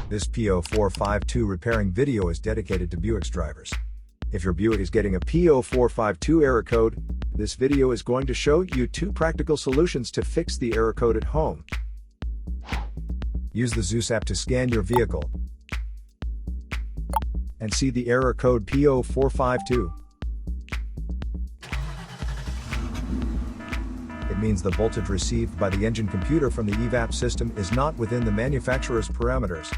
This P0452 repairing video is dedicated to Buick's drivers. If your Buick is getting a P0452 error code, this video is going to show you 2 practical solutions to fix the error code at home. Use the Zeus app to scan your vehicle and see the error code P0452. It means the voltage received by the engine computer from the EVAP system is not within the manufacturer's parameters.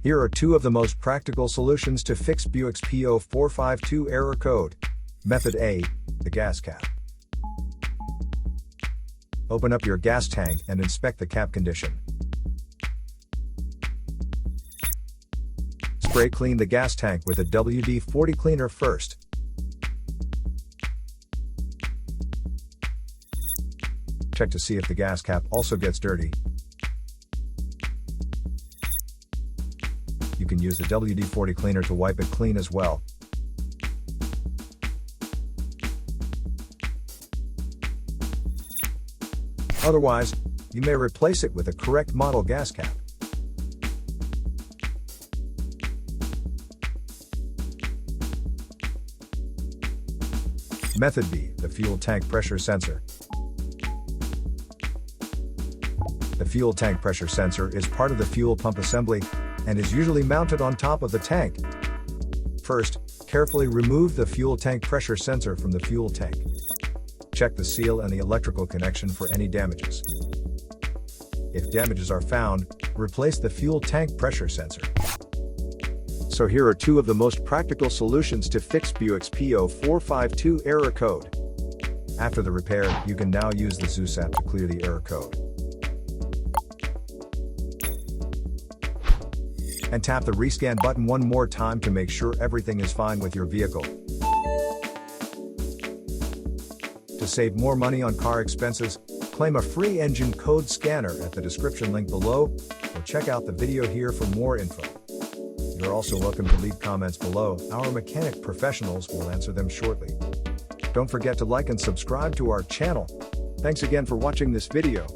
Here are 2 of the most practical solutions to fix Buick's P0452 error code. Method A, the gas cap. Open up your gas tank and inspect the cap condition. Spray clean the gas tank with a WD-40 cleaner first. Check to see if the gas cap also gets dirty. You can use the WD-40 cleaner to wipe it clean as well. Otherwise, you may replace it with a correct model gas cap. Method B, the fuel tank pressure sensor. The fuel tank pressure sensor is part of the fuel pump assembly and is usually mounted on top of the tank. First, carefully remove the fuel tank pressure sensor from the fuel tank. Check the seal and the electrical connection for any damages. If damages are found, replace the fuel tank pressure sensor. So here are 2 of the most practical solutions to fix Buick's P0452 error code. After the repair, you can now use the Zeus app to clear the error code. And tap the rescan button one more time to make sure everything is fine with your vehicle. To save more money on car expenses, claim a free engine code scanner at the description link below, or check out the video here for more info. You're also welcome to leave comments below. Our mechanic professionals will answer them shortly. Don't forget to like and subscribe to our channel. Thanks again for watching this video.